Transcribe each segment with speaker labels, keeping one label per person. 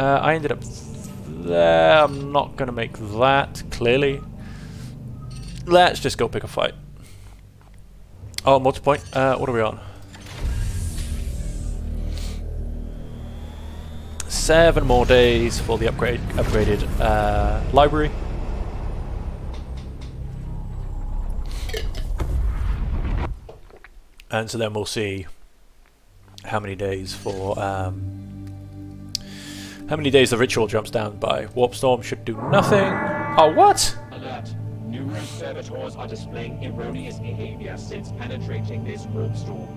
Speaker 1: I ended up there. I'm not going to make that, clearly. Let's just go pick a fight. Oh, multi-point. What are we on? 7 more days for the upgraded library. And so then we'll see how many days for how many days the ritual jumps down by. Warp storm should do nothing. Oh, what?
Speaker 2: Alert. Numerous servitors are displaying erroneous behavior since penetrating this warp storm.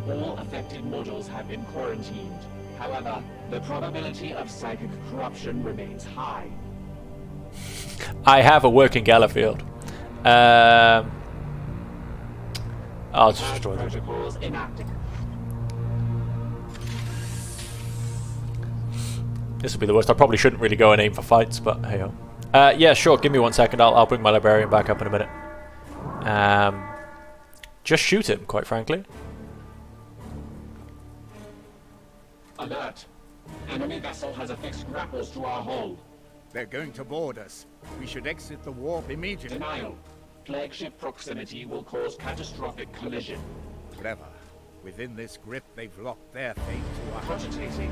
Speaker 2: All affected modules have been quarantined. However, the probability of psychic corruption remains high.
Speaker 1: I have a working Galliffield. I'll just destroy them.
Speaker 2: Protocols enacted.
Speaker 1: This will be the worst. I probably shouldn't really go and aim for fights, but hey ho. Yeah, sure. Give me 1 second. I'll bring my librarian back up in a minute. Just shoot him, quite frankly.
Speaker 2: Alert. Enemy vessel has affixed grapples to our hull.
Speaker 3: They're going to board us. We should exit the warp immediately.
Speaker 2: Denial. Flagship proximity will cause catastrophic collision.
Speaker 3: Clever. Within this grip, they've locked their fate to us.
Speaker 2: Cogitating.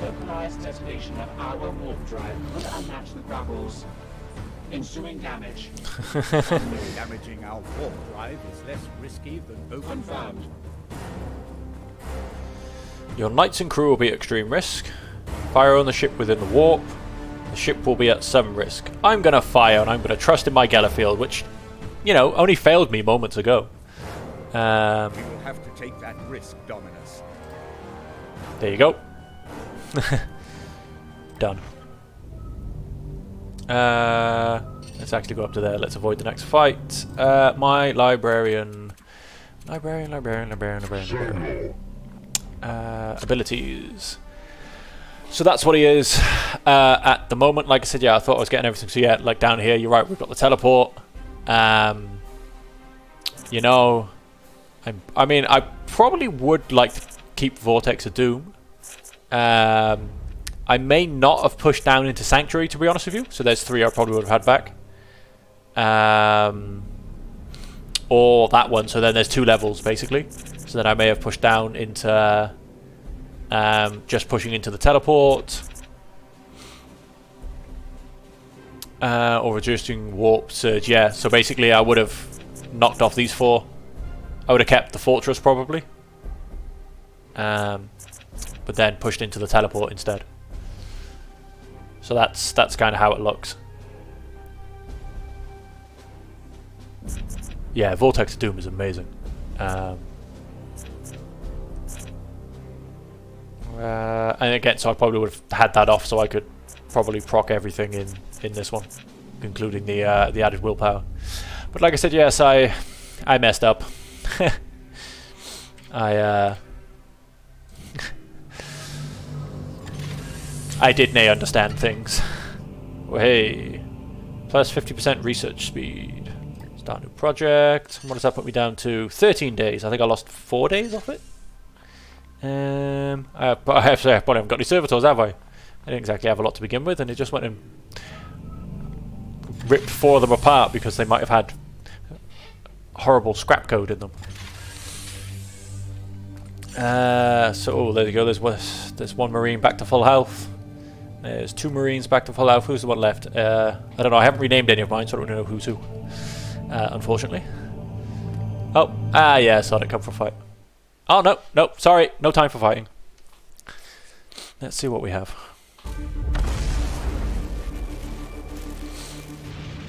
Speaker 2: Localized detonation of our warp drive could unmatch the grapples. Ensuing damage.
Speaker 3: Damaging our warp drive is less risky than open.
Speaker 2: Confirmed.
Speaker 1: Your knights and crew will be at extreme risk. Fire on the ship within the warp. The ship will be at some risk. I'm going to fire and I'm going to trust in my Galliffield, which, you know, only failed me moments ago.
Speaker 3: We will have to take that risk, Dominus.
Speaker 1: There you go. Done. Let's actually go up to there. Let's avoid the next fight. My librarian. Abilities. So that's what he is at the moment. Like I said, yeah, I thought I was getting everything. So yeah, like down here, you're right. We've got the teleport. You know, I mean, I probably would like to keep Vortex of Doom. I may not have pushed down into Sanctuary, to be honest with you. So there's 3 I probably would have had back. Or that one. So then there's 2 levels, basically. So then I may have pushed down into just pushing into the teleport. Or reducing warp surge. Yeah, so basically I would have knocked off these 4. I would have kept the fortress, probably. But then pushed into the teleport instead. So that's kind of how it looks. Yeah, Vortex of Doom is amazing. And again, so I probably would have had that off, so I could probably proc everything in this one, including the added willpower. But like I said, yes, I messed up. I did nay understand things. Oh, hey, plus 50% research speed. Start new project. What does that put me down to? 13 days. I think I lost 4 days off it. But I have to say, I probably haven't got any servitors, have I? I didn't exactly have a lot to begin with, and it just went and ripped 4 of them apart because they might have had horrible scrap code in them. So there you go. There's 1 Marine back to full health. There's 2 Marines back to full health. Who's the one left? I don't know. I haven't renamed any of mine, so I don't know who's who. Unfortunately. Oh, yeah, I saw it come for a fight. Oh, no, sorry. No time for fighting. Let's see what we have.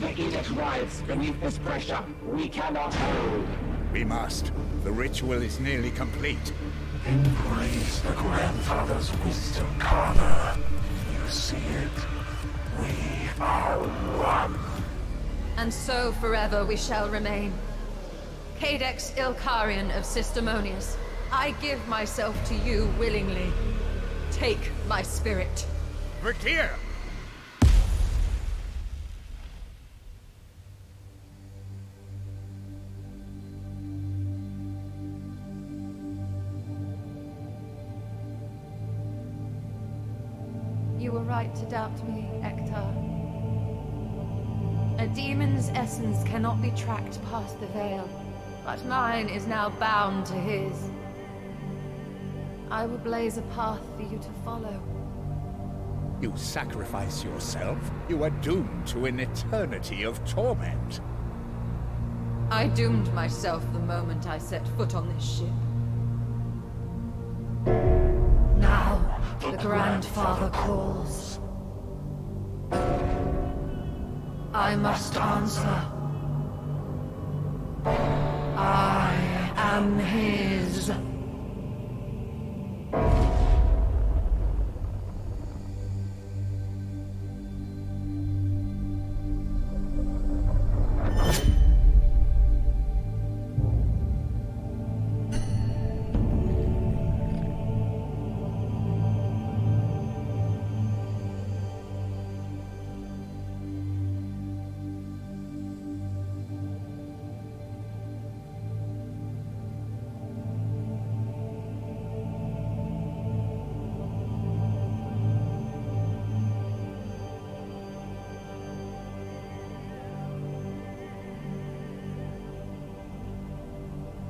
Speaker 2: The edict rides beneath this pressure. We cannot hold.
Speaker 3: We must. The ritual is nearly complete.
Speaker 4: Embrace the grandfather's wisdom, Carver. You see it? We are one.
Speaker 5: And so forever we shall remain. Cadex Ilkarian of Systemonius, I give myself to you willingly. Take my spirit.
Speaker 3: Vertier!
Speaker 5: You were right to doubt me, Ektar. A demon's essence cannot be tracked past the veil, but mine is now bound to his. I will blaze a path for you to follow.
Speaker 3: You sacrifice yourself, you are doomed to an eternity of torment.
Speaker 5: I doomed myself the moment I set foot on this ship. Now, the Grandfather calls. I must answer. I am his.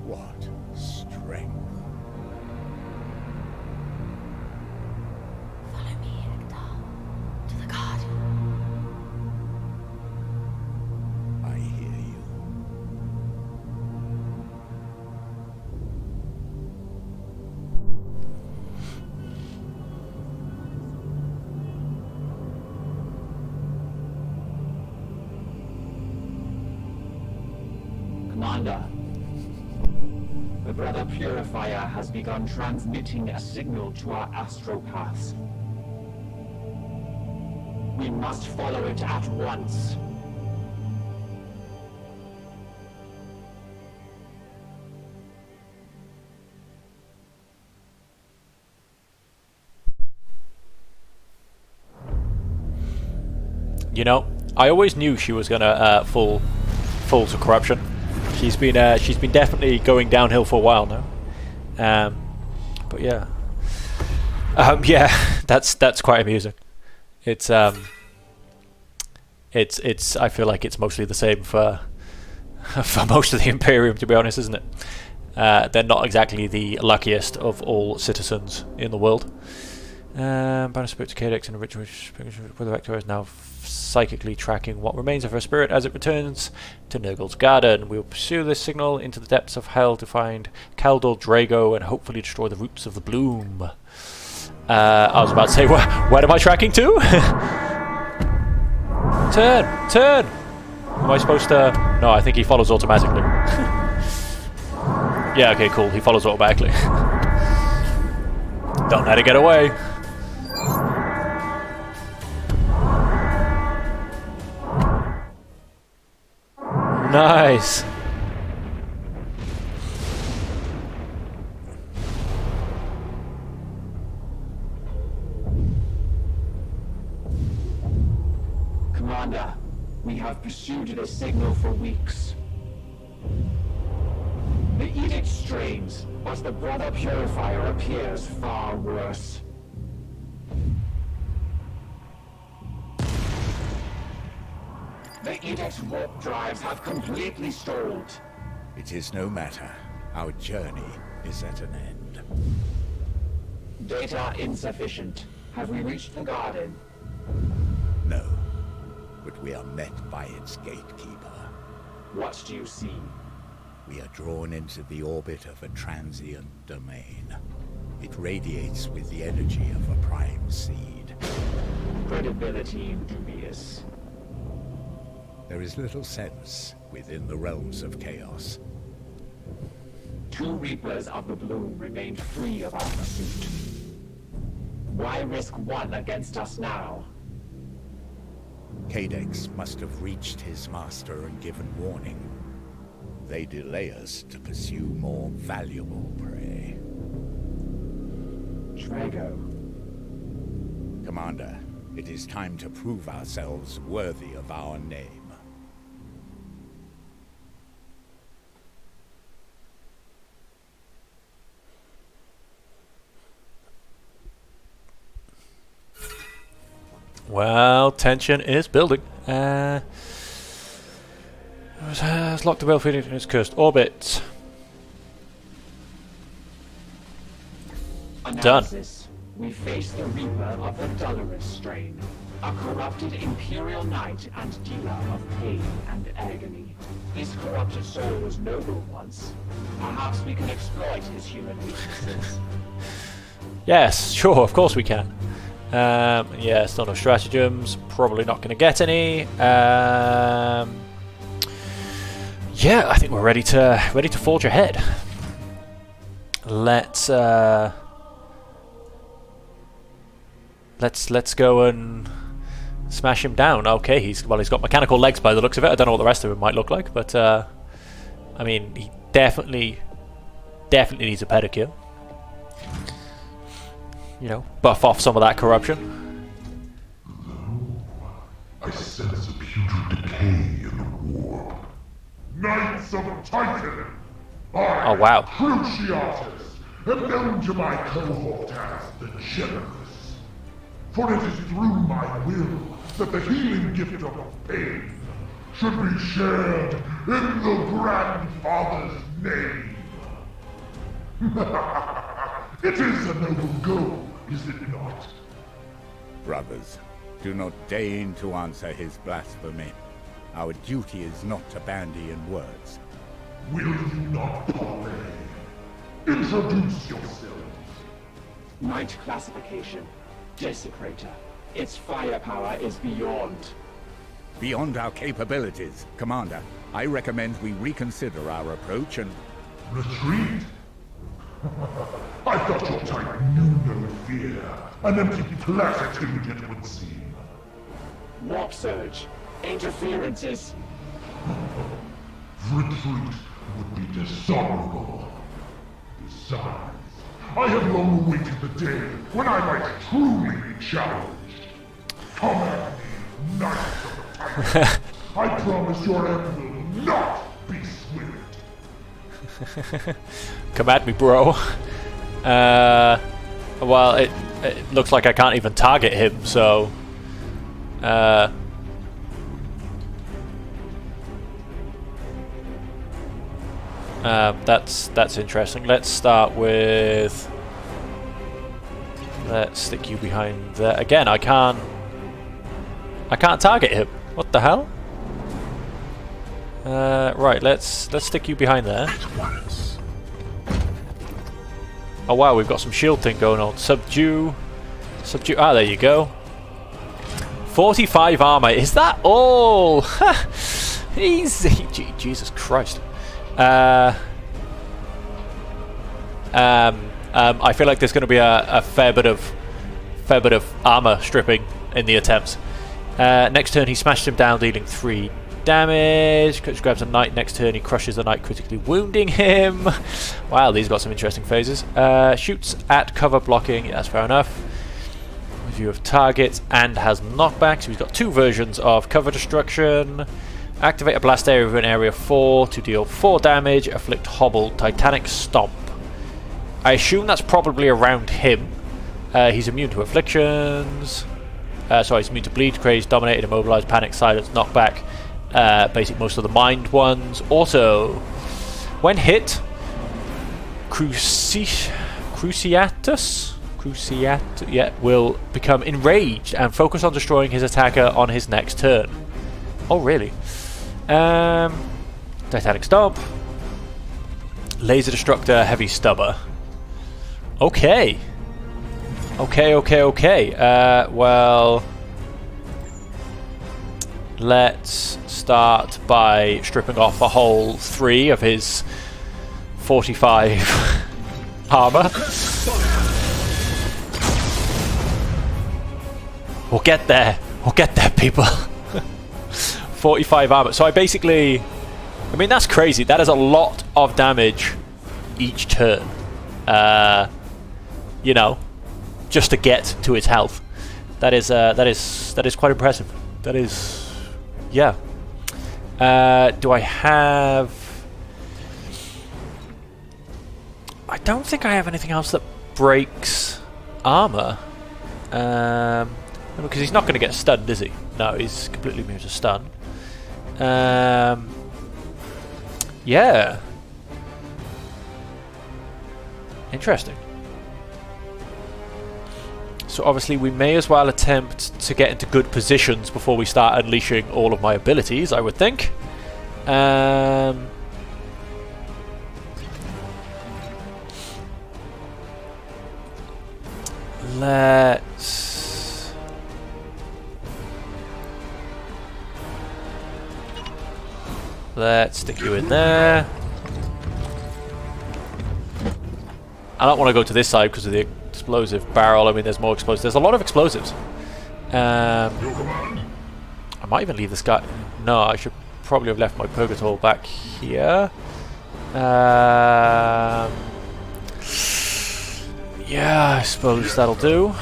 Speaker 3: What strength.
Speaker 5: Follow me, Ektar. To the garden.
Speaker 3: I hear you.
Speaker 2: Commander, the Brother Purifier has begun transmitting a signal to our astropaths. We must follow it at once.
Speaker 1: You know, I always knew she was gonna fall to corruption. She's been definitely going downhill for a while now. But yeah, yeah, that's quite amusing. It's I feel like it's mostly the same for for most of the Imperium, to be honest, isn't it? They're not exactly the luckiest of all citizens in the world. Banner spoke to Cadex and a ritual where the Vector is now psychically tracking what remains of her spirit as it returns to Nurgle's garden. We will pursue this signal into the depths of hell to find Kaldor Drago and hopefully destroy the roots of the bloom. I was about to say, where am I tracking to? Turn! Am I supposed to... No, I think he follows automatically. Yeah, okay, cool. He follows automatically. Don't let it get away. Nice.
Speaker 2: Commander, we have pursued this signal for weeks. The edict strains, but the Brother Purifier appears far worse. The edict's warp drives have completely stalled.
Speaker 3: It is no matter. Our journey is at an end.
Speaker 2: Data insufficient. Have we reached the garden?
Speaker 3: No, but we are met by its gatekeeper.
Speaker 2: What do you see?
Speaker 3: We are drawn into the orbit of a transient domain. It radiates with the energy of a prime seed.
Speaker 2: Credibility dubious.
Speaker 3: There is little sense within the realms of chaos.
Speaker 2: 2 Reapers of the Bloom remained free of our pursuit. Why risk one against us now?
Speaker 3: Cadex must have reached his master and given warning. They delay us to pursue more valuable prey.
Speaker 2: Drago.
Speaker 3: Commander, it is time to prove ourselves worthy of our name.
Speaker 1: Well, tension is building. Has locked the battlefield in its cursed orbit.
Speaker 2: Analysis. We face the Reaper of the Dolorous strain, a corrupted Imperial Knight and dealer of pain and agony. His corrupted soul was noble once. Perhaps we can exploit his human weaknesses.
Speaker 1: Yes, sure, of course we can. Yeah, still no stratagems. Probably not going to get any. Yeah, I think we're ready to forge ahead. Let's go and smash him down. Okay, he's got mechanical legs by the looks of it. I don't know what the rest of him might look like, but I mean, he definitely needs a pedicure. You know, buff off some of that corruption.
Speaker 4: I sense a putrid decay in the warp. Knights of Titan!
Speaker 1: Oh wow.
Speaker 4: Cruciatus, am known to my cohort as the Generous. For it is through my will that the healing gift of pain should be shared in the Grandfather's name. It is a noble goal, is it not?
Speaker 3: Brothers, do not deign to answer his blasphemy. Our duty is not to bandy in words.
Speaker 4: Will you not parley? Introduce yourselves.
Speaker 2: Knight classification. Desecrator. Its firepower is beyond.
Speaker 3: Beyond our capabilities, Commander. I recommend we reconsider our approach and...
Speaker 4: Retreat? I thought your type knew no fear. An empty platitude it would seem.
Speaker 2: Warp surge. Interferences.
Speaker 4: Retreat would be dishonorable. Besides, I have long awaited the day when I might truly be challenged. Come at me, Knights of the Titan. I promise your end will not be swift.
Speaker 1: Come at me, bro. Well, it looks like I can't even target him, so... that's interesting. Let's start with... Let's stick you behind there. Again, I can't target him. What the hell? Right, let's stick you behind there. Oh wow, we've got some shield thing going on. Subdue. Ah, there you go. 45 armor. Is that all? Easy. Jesus Christ. I feel like there's going to be a fair bit of armor stripping in the attempts. Next turn he smashed him down, dealing 3 damage. Grabs a knight. Next turn he crushes the knight, critically wounding him. Wow, these got some interesting phases. Shoots at cover blocking. Yeah, that's fair enough. Review of targets and has knockback. So he's got 2 versions of cover destruction. Activate a blast area within area 4 to deal 4 damage. Afflict hobble. Titanic stomp. I assume that's probably around him. He's immune to afflictions. Sorry, he's immune to bleed, craze, dominated, immobilized, panic, silence, knockback. Basic most of the mind ones. Also, when hit, Cruciatus will become enraged and focus on destroying his attacker on his next turn. Oh, really? Titanic Stomp. Laser Destructor, Heavy Stubber. Okay. Okay. Well... Let's start by stripping off a whole 3 of his 45 armor. We'll get there, people. 45 armor. So I basically... I mean, that's crazy. That is a lot of damage each turn. You know, just to get to its health. That is quite impressive. That is... Yeah. Do I have... I don't think I have anything else that breaks armor. Because he's not going to get stunned, is he? No, he's completely immune to stun. Yeah. Interesting. So obviously we may as well attempt to get into good positions before we start unleashing all of my abilities, I would think. Let's stick you in there. I don't want to go to this side because of the explosive barrel. I mean, there's more explosives. There's a lot of explosives. I might even leave this guy. No, I should probably have left my Purgator back here. Yeah, I suppose that'll do.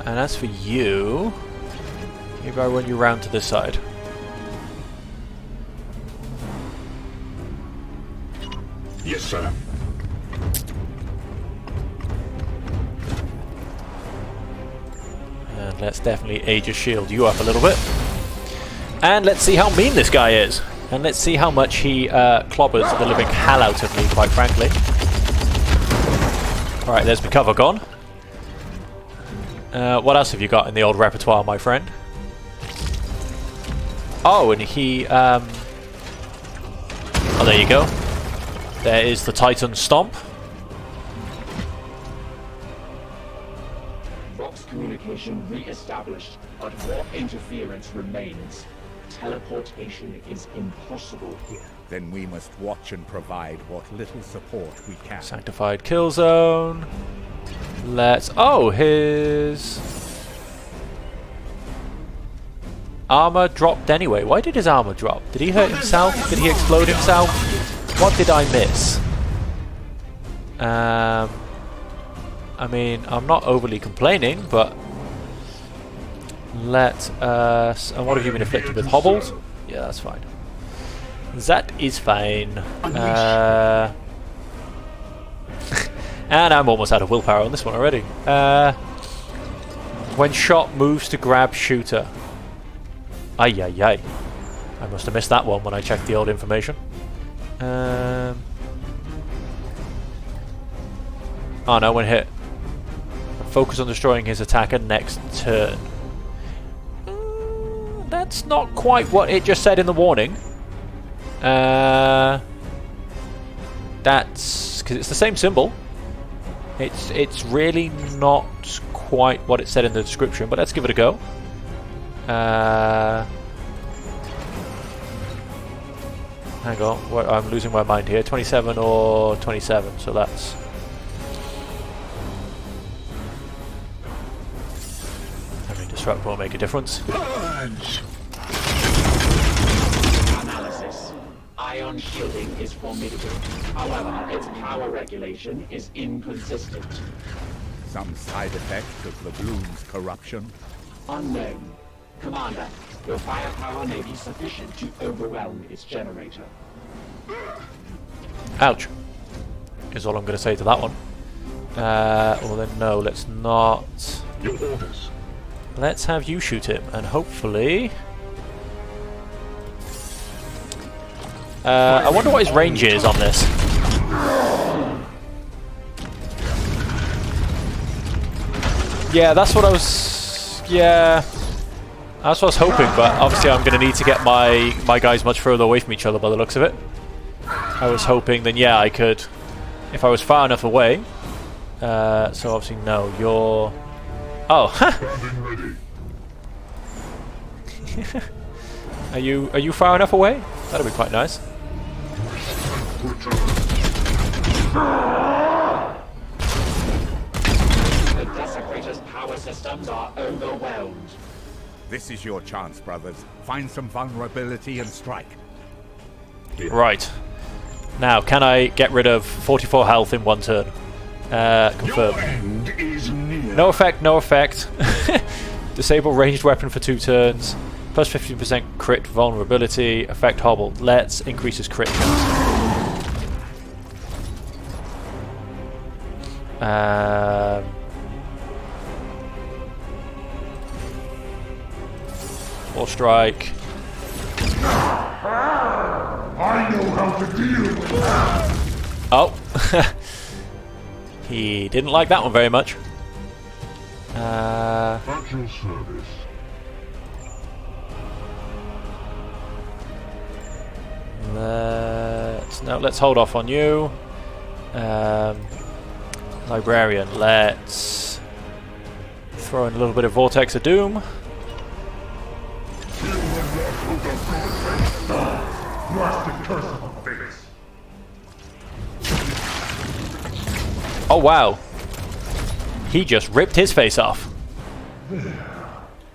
Speaker 1: And as for you, maybe I run you round to this side.
Speaker 4: Yes, sir.
Speaker 1: And let's definitely Aegis shield you up a little bit. And let's see how mean this guy is. And let's see how much he clobbers the living hell out of me, quite frankly. Alright, there's my cover gone. What else have you got in the old repertoire, my friend? Oh, and he... oh, there you go. There is the Titan Stomp.
Speaker 2: Vox communication re-established, but more interference remains. Teleportation is impossible here.
Speaker 3: Then we must watch and provide what little support we can.
Speaker 1: Sanctified kill zone. Let's... Oh, his... armor dropped anyway. Why did his armor drop? Did he hurt himself? Did he explode himself? What did I miss? I mean, I'm not overly complaining, but... let us... and what have you been afflicted with? Hobbled? Yeah, that's fine. That is fine. And I'm almost out of willpower on this one already. When shot, moves to grab shooter. Ay, ay, ay. I must have missed that one when I checked the old information. Oh no, when hit. Focus on destroying his attacker next turn. That's not quite what it just said in the warning. That's... because it's the same symbol. It's really not quite what it said in the description, but let's give it a go. Hang on, I'm losing my mind here. 27 or 27, so that's... I mean, disrupt won't make a difference.
Speaker 2: Analysis. Ion shielding is formidable. However, its power regulation is inconsistent.
Speaker 3: Some side effect of the bloom's corruption?
Speaker 2: Unknown. Commander, your firepower may be sufficient to overwhelm its generator.
Speaker 1: Ouch. Is all I'm going to say to that one. Well then, no, let's not.
Speaker 4: Your orders.
Speaker 1: Let's have you shoot him, and hopefully... I wonder what his range is on this. Yeah, that's what I was... yeah... that's what I was hoping, but obviously I'm going to need to get my guys much further away from each other by the looks of it. I was hoping then, yeah, I could... if I was far enough away... so obviously, no, you're... oh, Are you far enough away? That'd be quite nice.
Speaker 2: The Desecrator's power systems are overwhelmed.
Speaker 3: This is your chance, brothers. Find some vulnerability and strike.
Speaker 1: Right. Now, can I get rid of 44 health in one turn? Confirm.
Speaker 4: Your end is near.
Speaker 1: No effect, no effect. Disable ranged weapon for 2 turns. Plus 15% crit vulnerability. Effect hobbled. Let's increase his crit chance. Or strike.
Speaker 4: I know how to deal with that.
Speaker 1: Oh. He didn't like that one very much.
Speaker 4: At your service.
Speaker 1: Let's hold off on you. Librarian, let's throw in a little bit of Vortex of Doom. Oh wow. He just ripped his face off.
Speaker 4: There.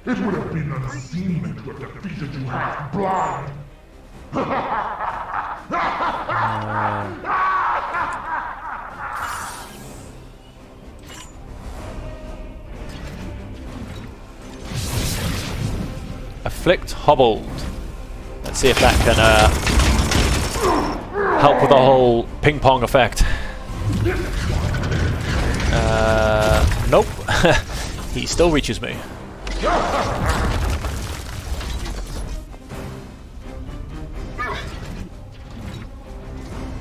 Speaker 4: It would have been unseemly to have defeated you half blind.
Speaker 1: Afflict Hobbled. Let's see if that can help with the whole ping pong effect. Nope. He still reaches me.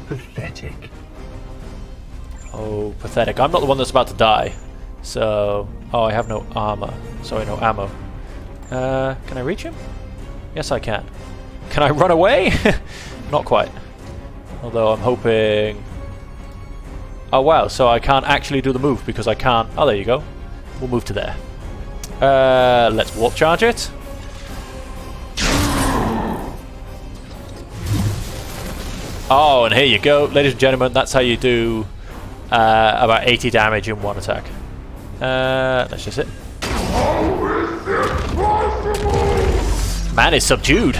Speaker 3: Pathetic.
Speaker 1: Oh, pathetic. I'm not the one that's about to die. So... Oh, I have no armor. Sorry, no ammo. Can I reach him? Yes, I can. Can I run away? Not quite. Although I'm hoping... Oh, wow. So I can't actually do the move because I can't... Oh, there you go. We'll move to there. Let's warp charge it. Oh, and here you go. Ladies and gentlemen, that's how you do about 80 damage in one attack. That's just it. Man is subdued.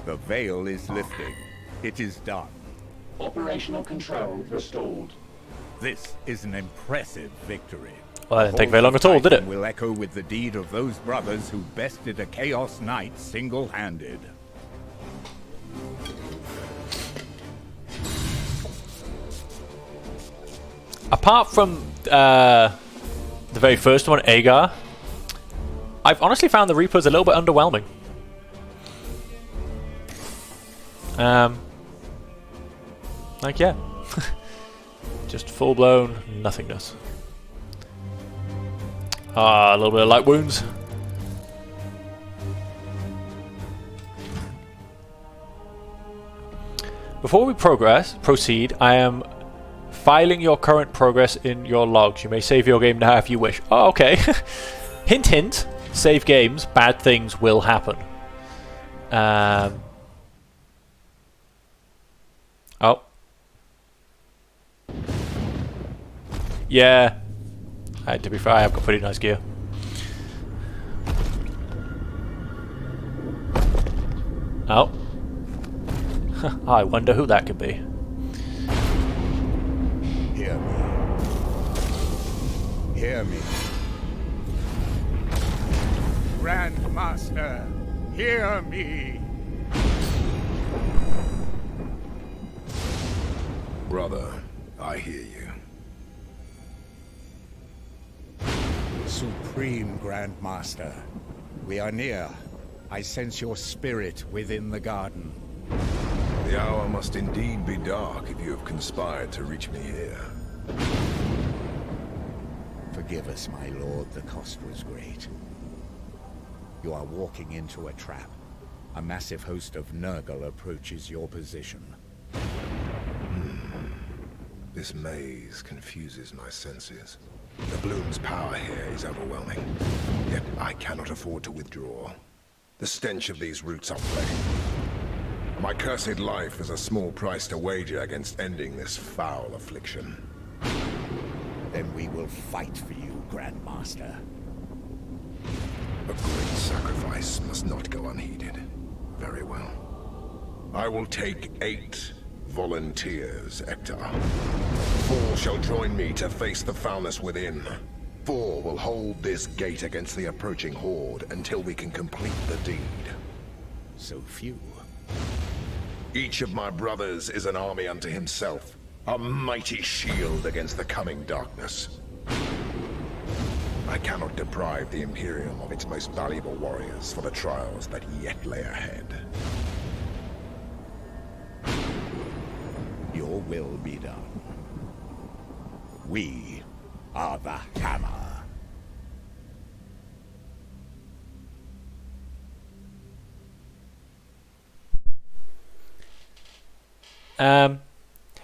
Speaker 3: The veil is lifting. It is done.
Speaker 2: Operational control restored.
Speaker 3: This is an impressive victory.
Speaker 1: Well, that didn't take very long at all, did it?
Speaker 3: Will echo with the deed of those brothers who bested a Chaos Knight single-handed.
Speaker 1: Apart from the very first one, Agar, I've honestly found the Reapers a little bit underwhelming. Like, yeah. Just full-blown nothingness. Ah, a little bit of light wounds. Before we proceed, I am filing your current progress in your logs. You may save your game now if you wish. Oh, okay. Hint, hint. Save games. Bad things will happen. Oh. Yeah. To be fair, I have got pretty nice gear. Oh. I wonder who that could be.
Speaker 3: Hear me. Hear me. Grandmaster, hear me.
Speaker 6: Brother, I hear you.
Speaker 3: Supreme Grandmaster, we are near. I sense your spirit within the garden.
Speaker 6: The hour must indeed be dark if you have conspired to reach me here.
Speaker 3: Forgive us, my lord, the cost was great. You are walking into a trap. A massive host of Nurgle approaches your position.
Speaker 6: This maze confuses my senses. The bloom's power here is overwhelming, yet I cannot afford to withdraw. The stench of these roots are plague. My cursed life is a small price to wager against ending this foul affliction.
Speaker 3: Then we will fight for you, Grandmaster.
Speaker 6: A great sacrifice must not go unheeded. Very well. I will take 8 volunteers, Hector. 4 shall join me to face the foulness within. 4 will hold this gate against the approaching horde until we can complete the deed.
Speaker 3: So few.
Speaker 6: Each of my brothers is an army unto himself. A mighty shield against the coming darkness. I cannot deprive the Imperium of its most valuable warriors for the trials that yet lay ahead.
Speaker 3: Your will be done. We are the Hammer.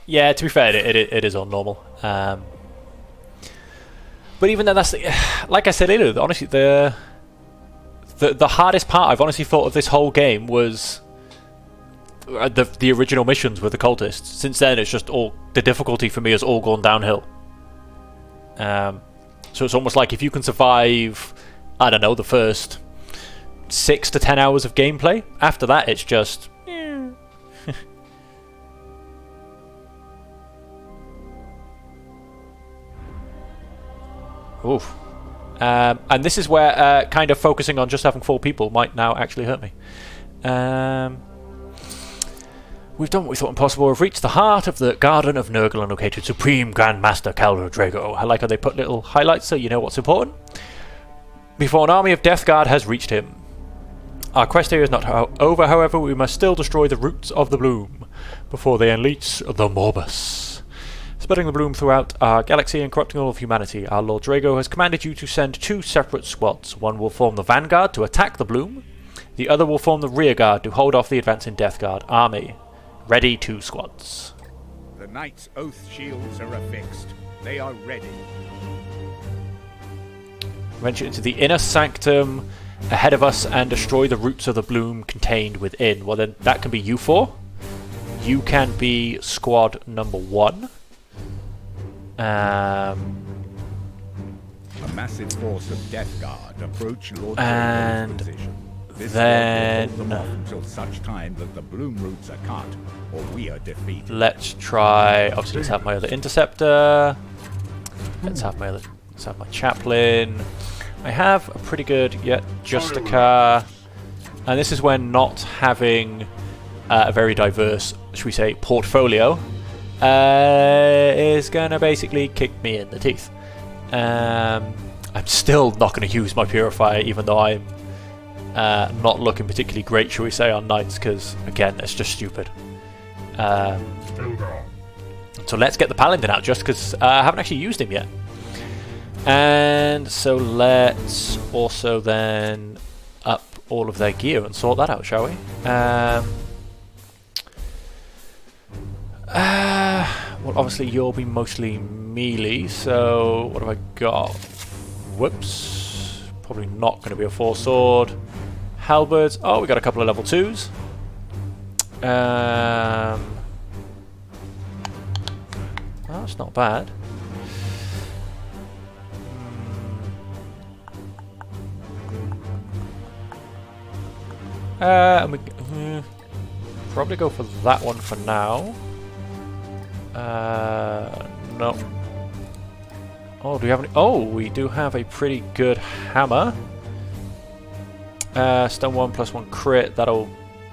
Speaker 1: Yeah, to be fair, it is all normal. But even then, that's like I said earlier. Honestly, the hardest part I've honestly thought of this whole game was the original missions with the cultists. Since then, it's just all the difficulty for me has all gone downhill. So it's almost like if you can survive, I don't know, the first 6 to 10 hours of gameplay. After that, it's just. Oof. And this is where kind of focusing on just having 4 people might now actually hurt me. We've done what we thought impossible. We've reached the heart of the Garden of Nurgle and located Supreme Grand Master Khal Drago. I like how they put little highlights so you know what's important. Before an army of Death Guard has reached him. Our quest here is not over, however. We must still destroy the roots of the bloom before they unleash the Morbus. Spreading the bloom throughout our galaxy and corrupting all of humanity, our Lord Drago has commanded you to send 2 separate squads. One will form the vanguard to attack the bloom. The other will form the rearguard to hold off the advancing Death Guard army. Ready 2 squads.
Speaker 3: The Knight's Oath shields are affixed. They are ready.
Speaker 1: Venture into the inner sanctum ahead of us and destroy the roots of the bloom contained within. Well then, that can be you 4. You can be squad number 1.
Speaker 3: A massive force of Death Guard approach Lord
Speaker 1: and
Speaker 3: Drago's position. This
Speaker 1: then
Speaker 3: will hold them off until such time that the bloom roots are cut, or we are defeated.
Speaker 1: let's try. Obviously, let's have my other interceptor. Let's have my chaplain. I have a pretty good Justicar, and this is when not having a very diverse, should we say, portfolio. Is gonna basically kick me in the teeth. I'm still not going to use my purifier, even though I'm not looking particularly great, shall we say, on knights, because again, it's just stupid. So let's get the paladin out, just because I haven't actually used him yet. And so let's also then up all of their gear and sort that out, shall we? Well, obviously you'll be mostly melee, so what have I got? Whoops. Probably not going to be a 4-sword. Halberds. Oh, we got a couple of level 2s. Oh, that's not bad. And we probably go for that one for now. No. Oh, do we have any? Oh, we do have a pretty good hammer. Stun 1 plus 1 crit. That'll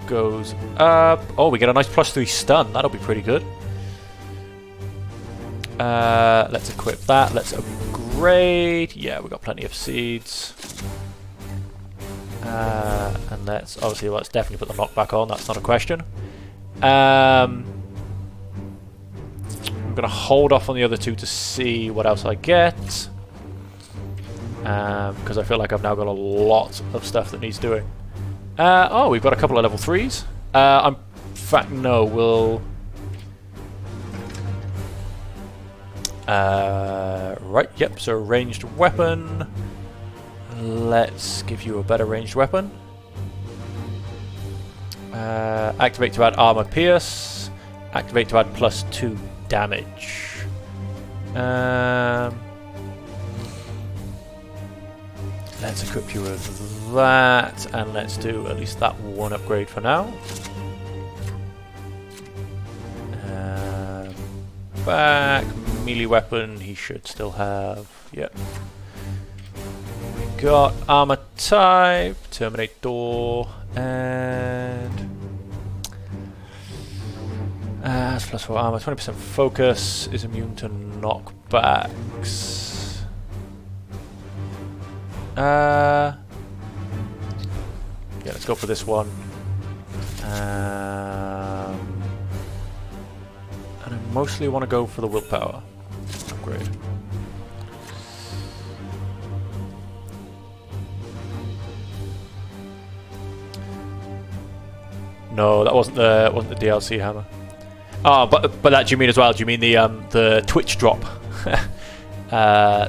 Speaker 1: goes up. Oh, we get a nice +3 stun. That'll be pretty good. Let's equip that. Let's upgrade. Yeah, we got plenty of seeds. And let's definitely put the knockback on. That's not a question. I'm going to hold off on the other 2 to see what else I get. Because I feel like I've now got a lot of stuff that needs doing. Oh, we've got a couple of level 3s. In fact, no, we'll... right, yep, so ranged weapon. Let's give you a better ranged weapon. Activate to add armor pierce. Activate to add +2 damage. Let's equip you with that, and let's do at least that one upgrade for now. Back, melee weapon, he should still have, yep. We got armor type, terminate door, and Has +4 armor, 20% focus, is immune to knockbacks. Yeah, let's go for this one. And I mostly want to go for the willpower upgrade. No, that wasn't the DLC hammer. Oh, but that do you mean as well? Do you mean the Twitch drop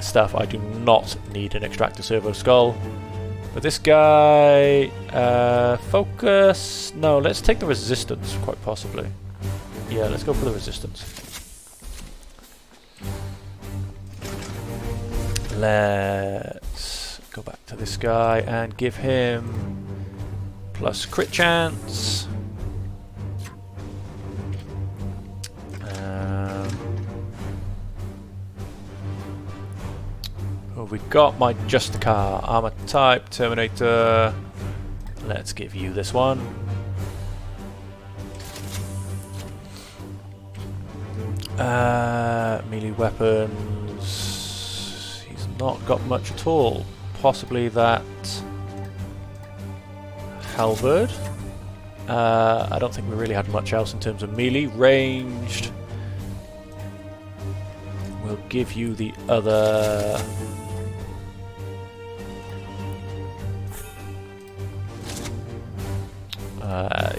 Speaker 1: stuff? I do not need an extractor servo skull. But this guy, focus. No, let's take the resistance, quite possibly. Yeah, let's go for the resistance. Let's go back to this guy and give him plus crit chance. We got my Justicar, armor type, Terminator. Let's give you this one. Melee weapons. He's not got much at all. Possibly that halberd. I don't think we really had much else in terms of melee. Ranged. We'll give you the other.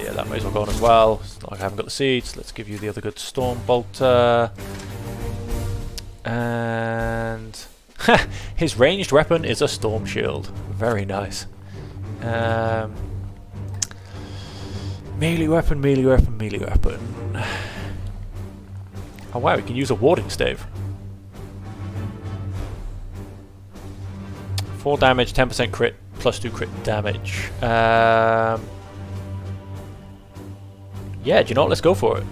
Speaker 1: Yeah, that may as well go on as well. It's not like I haven't got the seeds. Let's give you the other good Storm Bolter. And his ranged weapon is a Storm Shield. Very nice. Melee weapon, melee weapon, melee weapon. Oh wow, we can use a warding stave. 4 damage, 10% crit, +2 crit damage. Yeah, do you know what? Let's go for it.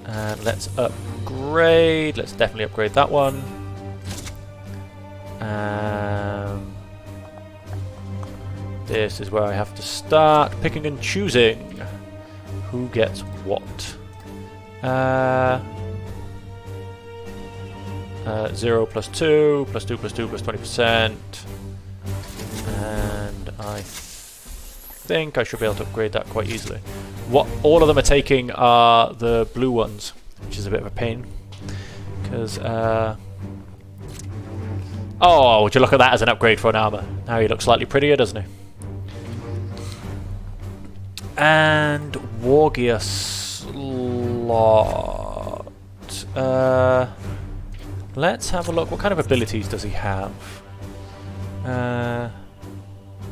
Speaker 1: And let's upgrade. Let's definitely upgrade that one. This is where I have to start picking and choosing who gets what. 0 +2, +2 +2 +20%. And I think I should be able to upgrade that quite easily. What all of them are taking are the blue ones, which is a bit of a pain. Because, oh, would you look at that as an upgrade for an armor? Now he looks slightly prettier, doesn't he? And Wargear slot. Let's have a look. What kind of abilities does he have?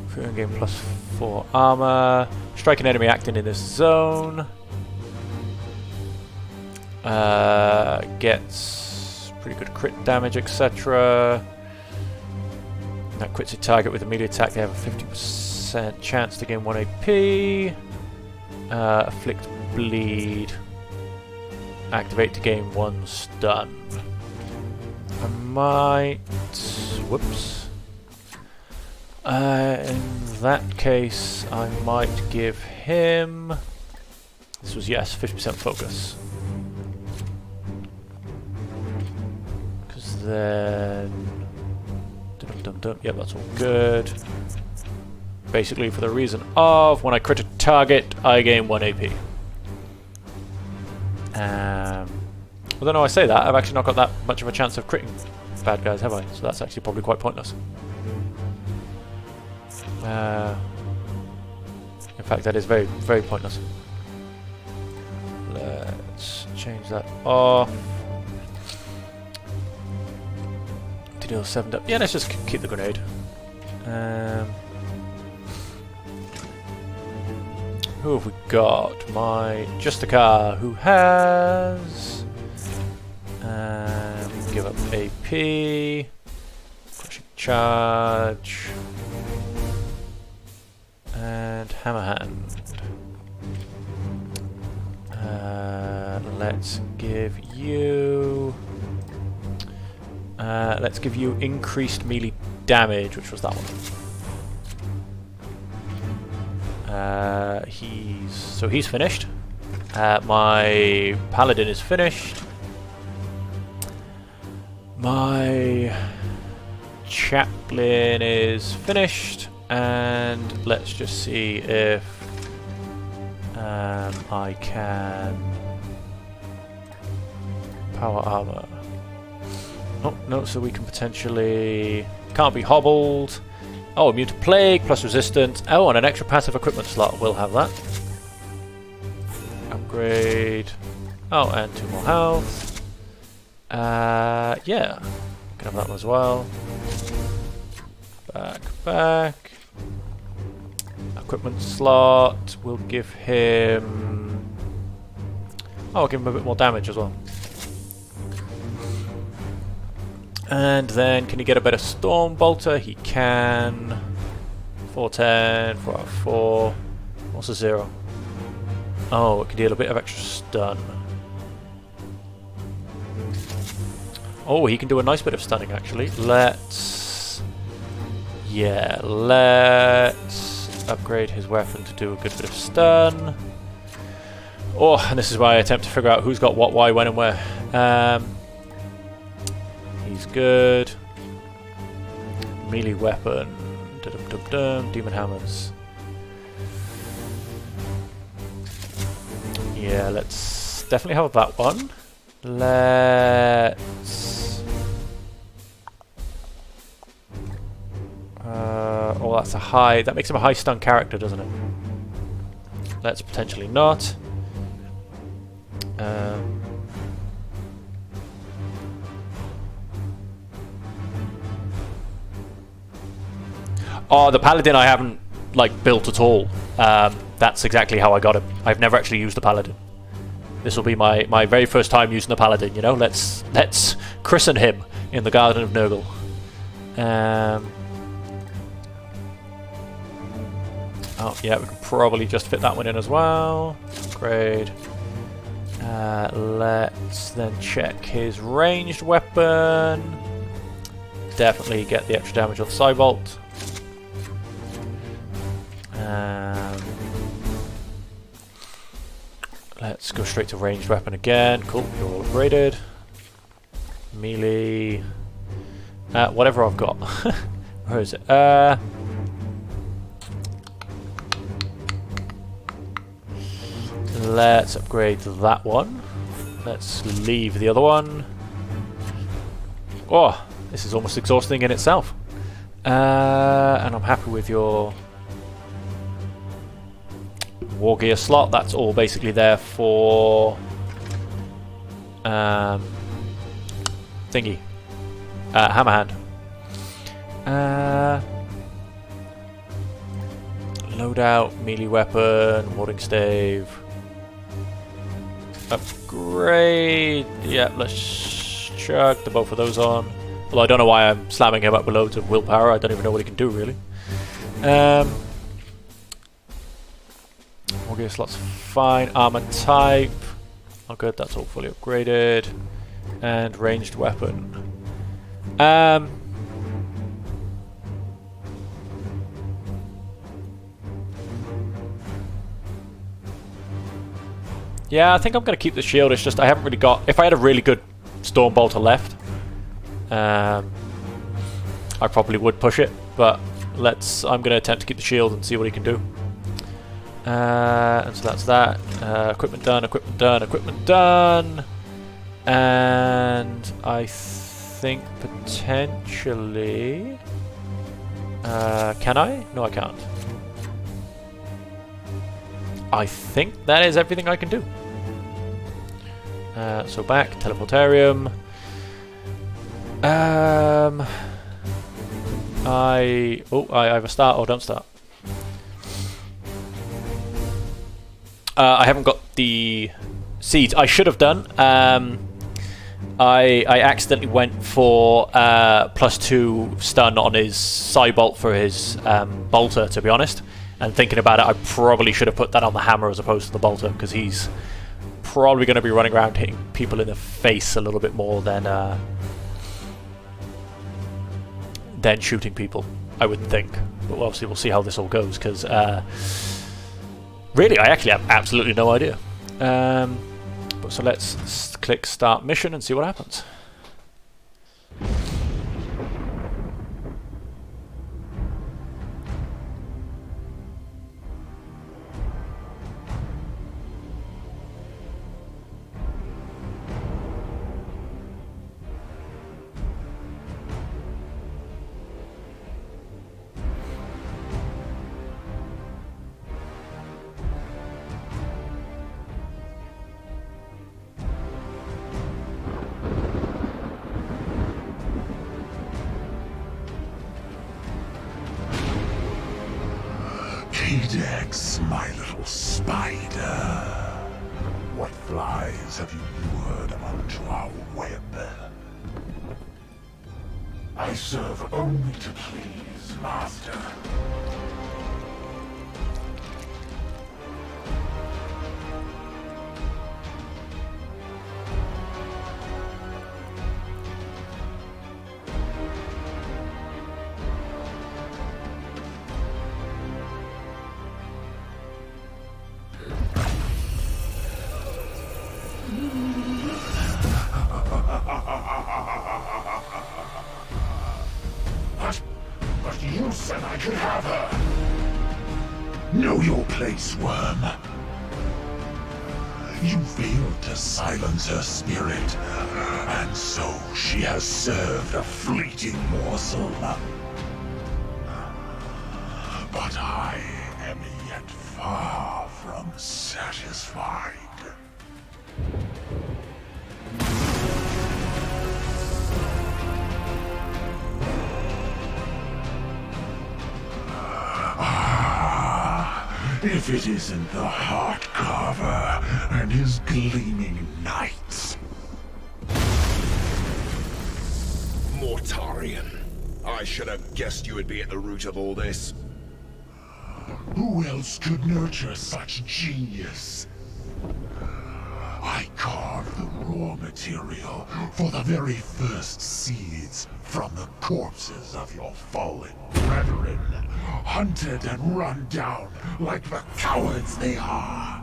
Speaker 1: Free game +4 armor. Strike an enemy acting in this zone. Gets pretty good crit damage, etc. That crits a target with a melee attack. They have a 50% chance to gain 1 AP. Afflict bleed. Activate to gain 1 stun. I might. Whoops. In that case, I might give him. This was, yes, 50% focus. Because then. Yep, that's all good. Basically, for the reason of when I crit a target, I gain 1 AP. Although, no, I say that, I've actually not got that much of a chance of critting bad guys, have I? So that's actually probably quite pointless. In fact, that is very, very pointless. Let's change that off. To deal 7 up. Yeah, let's just keep the grenade. Who have we got? My Justicar, who has. Give up AP. Crushing Charge. And Hammer Hand. Let's give you. Let's give you increased melee damage, which was that one. He's finished. My paladin is finished. My chaplain is finished. And let's just see if I can power armor. Oh, no, so we can potentially... Can't be hobbled. Oh, immune to plague, plus resistance. Oh, and an extra passive equipment slot. We'll have that. Upgrade. Oh, and 2 more health. Yeah. Can have that one as well. Back. Equipment slot. We'll give him... Oh, I'll give him a bit more damage as well. And then, can he get a better Storm Bolter? He can. 410, 4 out of 4. What's a 0? Oh, it can deal a bit of extra stun. Oh, he can do a nice bit of stunning, actually. Let's upgrade his weapon to do a good bit of stun. Oh, and this is why I attempt to figure out who's got what, why, when, and where. He's good. Melee weapon. Demon hammers. Yeah, let's definitely have that one. Let's... oh, that's a high... That makes him a high stun character, doesn't it? Let's potentially not. Oh, the paladin I haven't like built at all. That's exactly how I got him. I've never actually used the paladin. This will be my very first time using the paladin. You know, let's christen him in the Garden of Nurgle. Oh yeah, we can probably just fit that one in as well. Great. Let's then check his ranged weapon. Definitely get the extra damage on Cybolt. Let's go straight to ranged weapon again. Cool, you're all upgraded. Melee. Whatever I've got. Where is it? Let's upgrade that one. Let's leave the other one. Oh, this is almost exhausting in itself. And I'm happy with your War Gear slot. That's all basically there for thingy. Hammerhand. Loadout, melee weapon, warding stave. Upgrade. Yeah, let's chuck the both of those on. Although I don't know why I'm slamming him up with loads of willpower. I don't even know what he can do really. Wargear slots fine. Armor type. Oh good, that's all fully upgraded. And ranged weapon. Yeah, I think I'm going to keep the shield. It's just I haven't really got... If I had a really good Storm Bolter left, I probably would push it. But I'm going to attempt to keep the shield and see what he can do. And so that's that. Equipment done, equipment done, equipment done. And I think potentially... can I? No, I can't. I think that is everything I can do. So back, teleportarium. I either start or don't start. I haven't got the seeds. I should have done. I accidentally went for +2 stun on his Cybolt for his bolter, to be honest. And thinking about it, I probably should have put that on the hammer as opposed to the bolter, because he's probably going to be running around hitting people in the face a little bit more than shooting people, I would think. But obviously we'll see how this all goes, because really I actually have absolutely no idea. But so let's click start mission and see what happens.
Speaker 4: Cadex, my little spider. What flies have you lured onto our web? I serve only to please, Master. But you said I could have her! Know your place, worm. You failed to silence her spirit, and so she has served a fleeting morsel. But I am yet far from satisfied. If it isn't the Heart Carver and his gleaming knights.
Speaker 6: Mortarion. I should have guessed you would be at the root of all this.
Speaker 4: Who else could nurture such genius? I carved the raw material for the very first seeds from the corpses of your fallen brethren, hunted and run down like the cowards they are.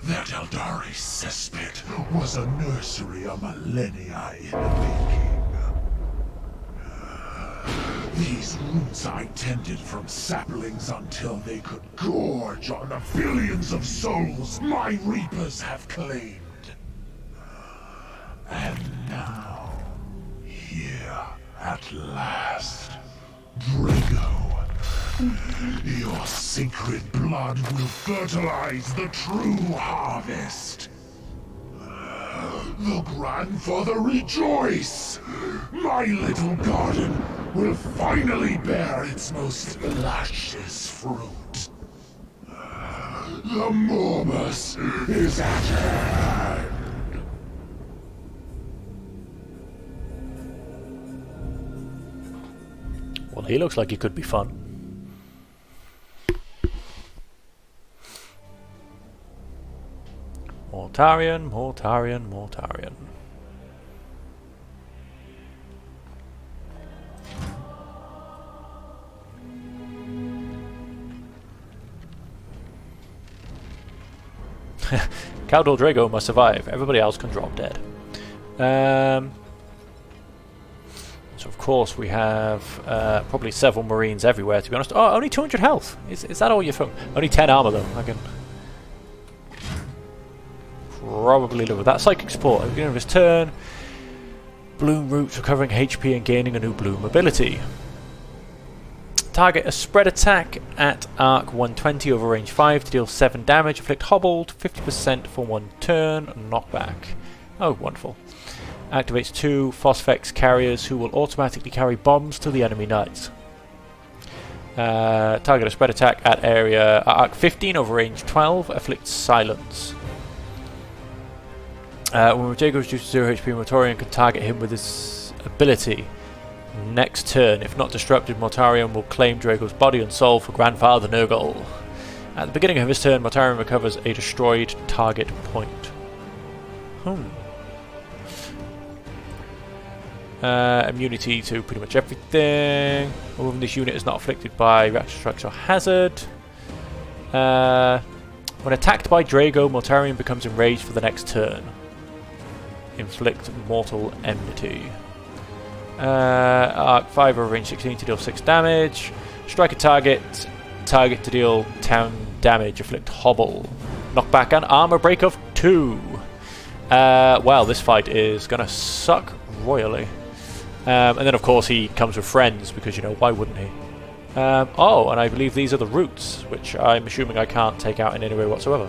Speaker 4: That Eldari cesspit was a nursery a millennia in the making. These roots I tended from saplings until they could gorge on the billions of souls my reapers have claimed. And now, here at last, Drago, your sacred blood will fertilize the true harvest. The grandfather rejoice! My little garden will finally bear its most luscious fruit. The Morbus is at hand!
Speaker 1: Well, he looks like he could be fun. Mortarion, Mortarion, Mortarion. Caldor Drago must survive. Everybody else can drop dead. So of course we have probably several Marines everywhere, to be honest. Oh, only 200 health. Is that all you're from? Only 10 armor though. I can probably live with that. Psychic support. At the beginning of his turn, bloom roots, recovering HP and gaining a new bloom ability. Target a spread attack at arc 120 over range 5 to deal 7 damage. Inflict hobbled 50% for 1 turn. Knockback. Oh, wonderful. Activates 2 Phosphex carriers who will automatically carry bombs to the enemy knights. Target a spread attack at arc 15 over range 12. Afflicts silence. When Jago reduces 0 HP, Mortarion can target him with his ability. Next turn, if not disrupted, Mortarion will claim Drago's body and soul for Grandfather Nurgle. At the beginning of his turn, Mortarion recovers a destroyed target point. Immunity to pretty much everything. Although this unit is not afflicted by reaction strikes or hazard. When attacked by Drago, Mortarion becomes enraged for the next turn. Inflict mortal enmity. Arc 5 over range 16 to deal 6 damage. Strike a target to deal 10 damage. Afflict hobble. Knockback and armor break of 2. Well, this fight is gonna suck royally. And then of course he comes with friends, because you know, why wouldn't he? Oh, and I believe these are the roots, which I'm assuming I can't take out in any way whatsoever.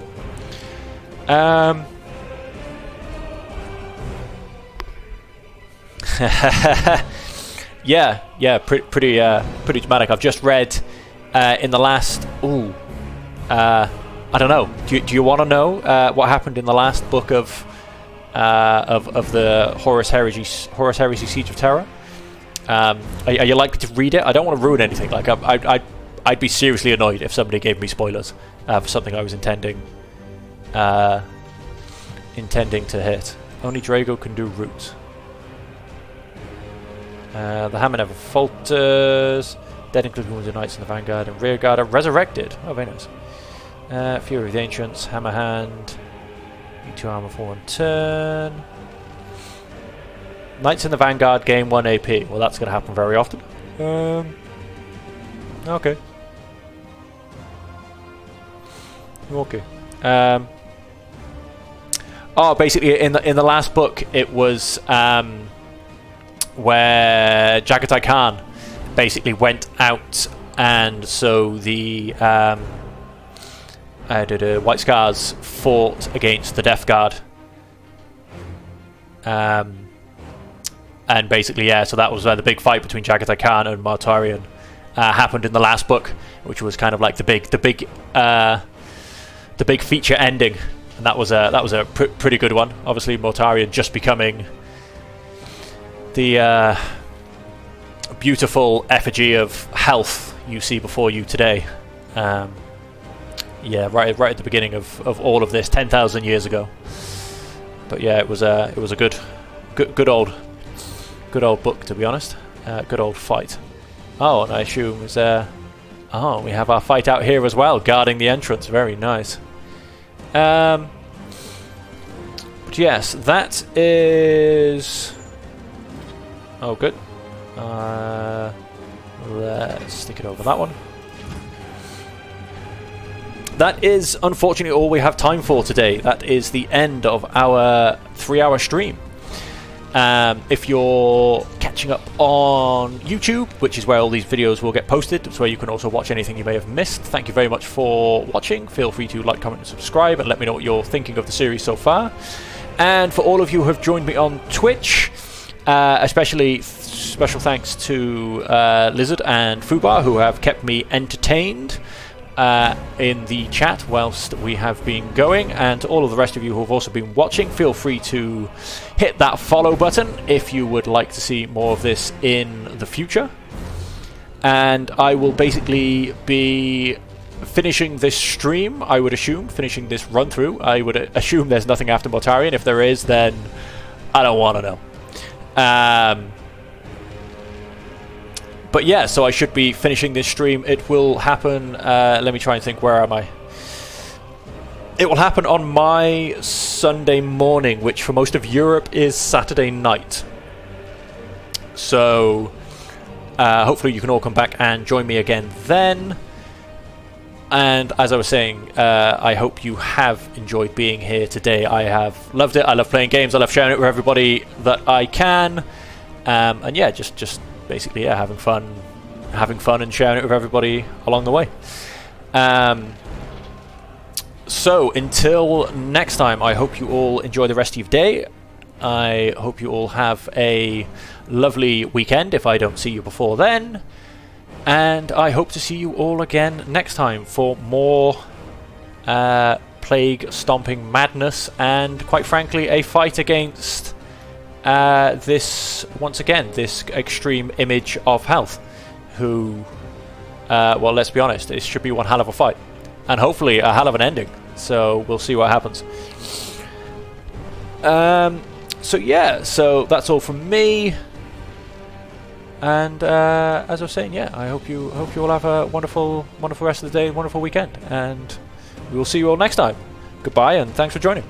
Speaker 1: yeah, pretty dramatic. I've just read in the last. I don't know. Do you want to know what happened in the last book of the Horus Heresy Siege of Terror? Are you likely to read it? I don't want to ruin anything. Like I'd be seriously annoyed if somebody gave me spoilers for something I was intending to hit. Only Drago can do roots. The hammer never falters. Dead including wounded knights in the vanguard and rear guard are resurrected. Oh, very nice. Fury of the Ancients, hammer hand. E2 armor for 1 turn. Knights in the vanguard gain 1 AP. Well, that's going to happen very often. Okay. Okay. Oh, basically, in the last book, it was where Jagatai Khan basically went out, and so the White Scars fought against the Death Guard. And basically, yeah, so that was where the big fight between Jagatai Khan and Mortarion happened in the last book, which was kind of like the big feature ending, and that was a pretty good one. Obviously, Mortarion just becoming the beautiful effigy of health you see before you today. Yeah, right at the beginning of all of this, 10,000 years ago. But yeah, it was a good old book, to be honest. Good old fight. Oh, and I assume is oh, we have our fight out here as well, guarding the entrance. Very nice. But yes, that is. Oh, good. Let's stick it over that one. That is unfortunately all we have time for today. That is the end of our 3-hour stream. If you're catching up on YouTube, which is where all these videos will get posted, it's where you can also watch anything you may have missed. Thank you very much for watching. Feel free to like, comment and subscribe and let me know what you're thinking of the series so far. And for all of you who have joined me on Twitch, especially special thanks to Lizard and Fubar, who have kept me entertained in the chat whilst we have been going, and to all of the rest of you who have also been watching, feel free to hit that follow button if you would like to see more of this in the future. And I will basically be finishing this stream, I would assume, finishing this run through. I would assume there's nothing after Mortarion. If there is, then I don't want to know. But yeah, so I should be finishing this stream. It will happen, let me try and think, where am I? It will happen on my Sunday morning, which for most of Europe is Saturday night. So hopefully you can all come back and join me again then. And as I was saying, I hope you have enjoyed being here today. I have loved it. I love playing games. I love sharing it with everybody that I can. And yeah, just basically, yeah, having fun and sharing it with everybody along the way. So until next time, I hope you all enjoy the rest of your day. I hope you all have a lovely weekend if I don't see you before then. And I hope to see you all again next time for more plague stomping madness, and quite frankly a fight against this extreme image of health, who well, let's be honest, it should be one hell of a fight, and hopefully a hell of an ending, so we'll see what happens. So yeah, so that's all from me, and as I was saying, yeah, I hope you all have a wonderful rest of the day, wonderful weekend, and we will see you all next time. Goodbye, and thanks for joining.